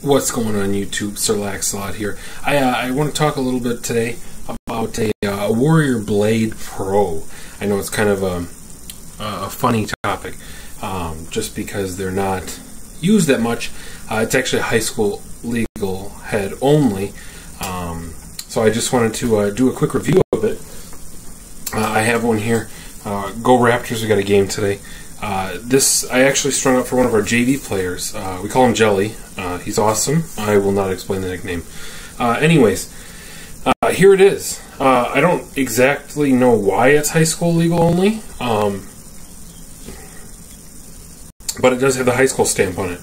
What's going on YouTube? Sir Laxalot here. I want to talk a little bit today about a Warrior Blade Pro. I know it's kind of a funny topic, just because they're not used that much. It's actually a high school legal head only, so I just wanted to do a quick review of it. I have one here. Go Raptors, we got a game today. This I actually strung up for one of our JV players. We call him Jelly. He's awesome. I will not explain the nickname. Anyways, here it is. I don't exactly know why it's high school legal only, but it does have the high school stamp on it.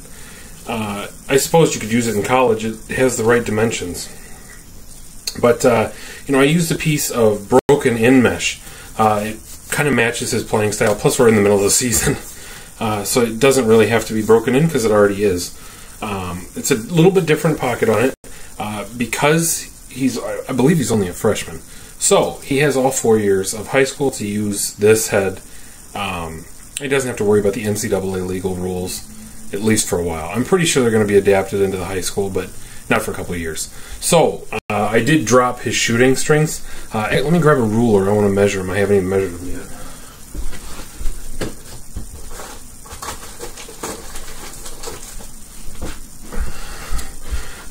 I suppose you could use it in college. It has the right dimensions. But, you know, I used a piece of broken in mesh. It kind of matches his playing style, plus we're in the middle of the season. So it doesn't really have to be broken in because it already is. It's a little bit different pocket on it because I believe he's only a freshman. So he has all 4 years of high school to use this head. He doesn't have to worry about the NCAA legal rules, at least for a while. I'm pretty sure they're going to be adapted into the high school, but not for a couple of years. So I did drop his shooting strings. Let me grab a ruler. I want to measure him. I haven't even measured him yet.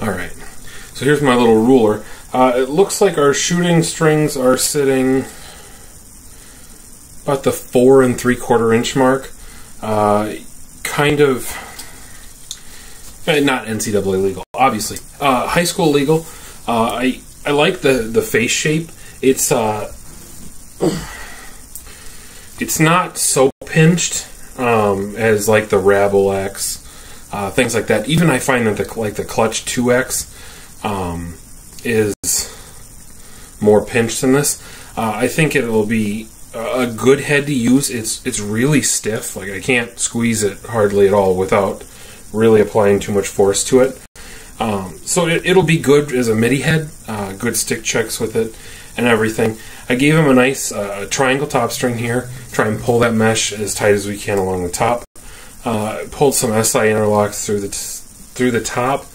Alright, so here's my little ruler. It looks like our shooting strings are sitting about the 4 3/4 inch mark. Kind of, not NCAA legal, obviously. High school legal. I like the face shape. It's not so pinched as like the Rabble X. Things like that. Even I find that the Clutch 2X is more pinched than this. I think it will be a good head to use. It's really stiff. Like I can't squeeze it hardly at all without really applying too much force to it. So it'll be good as a MIDI head. Good stick checks with it and everything. I gave him a nice triangle top string here. Try and pull that mesh as tight as we can along the top. Pulled some SI interlocks through the top,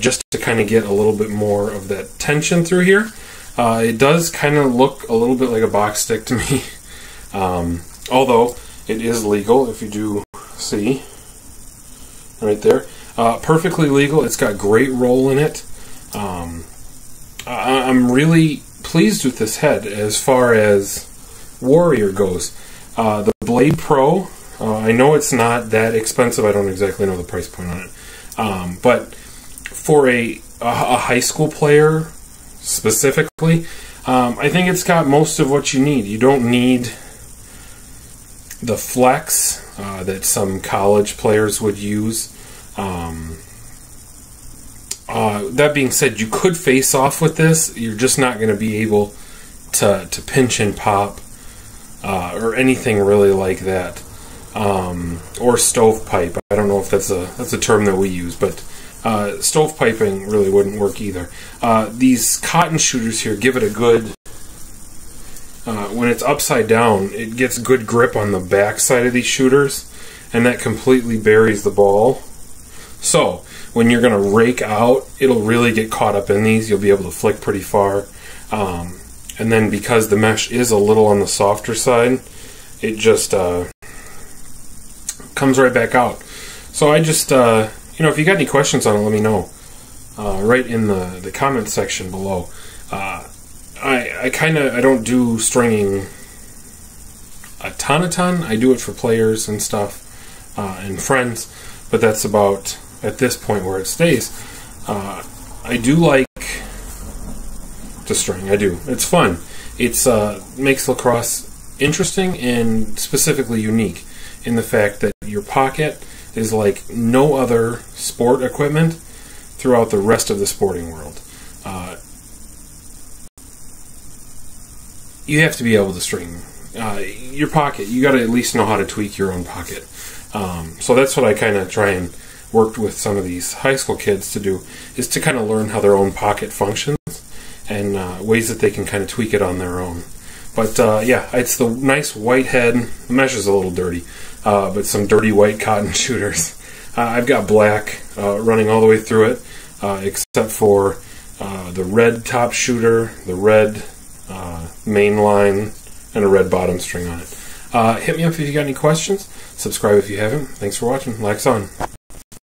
just to kind of get a little bit more of that tension through here. It does kind of look a little bit like a box stick to me, although it is legal, if you do see right there. Perfectly legal. It's got great roll in it. I'm really pleased with this head as far as Warrior goes. The Blade Pro, I know it's not that expensive. I don't exactly know the price point on it. But for a high school player specifically, I think it's got most of what you need. You don't need the flex that some college players would use. That being said, you could face off with this. You're just not going to be able to pinch and pop or anything really like that. Or stovepipe. I don't know if that's a term that we use, but stovepiping really wouldn't work either. These cotton shooters here give it a good, when it's upside down, it gets good grip on the back side of these shooters, and that completely buries the ball. So when you're going to rake out, it'll really get caught up in these. You'll be able to flick pretty far. And then because the mesh is a little on the softer side, it just comes right back out. So I just, you know, if you got any questions on it, let me know. Right in the comment section below. I don't do stringing a ton. I do it for players and stuff, and friends, but that's about at this point where it stays. I do like to string. I do. It's fun. It's makes lacrosse interesting and specifically unique in the fact that your pocket is like no other sport equipment throughout the rest of the sporting world. You have to be able to string your pocket. You got to at least know how to tweak your own pocket. So that's what I kind of try and work with some of these high school kids to do, is to kind of learn how their own pocket functions and ways that they can kind of tweak it on their own. But yeah, it's the nice white head. The mesh is a little dirty, but some dirty white cotton shooters. I've got black running all the way through it. except for the red top shooter, the red main line, and a red bottom string on it. Hit me up if you got any questions. Subscribe if you haven't. Thanks for watching. Lax on.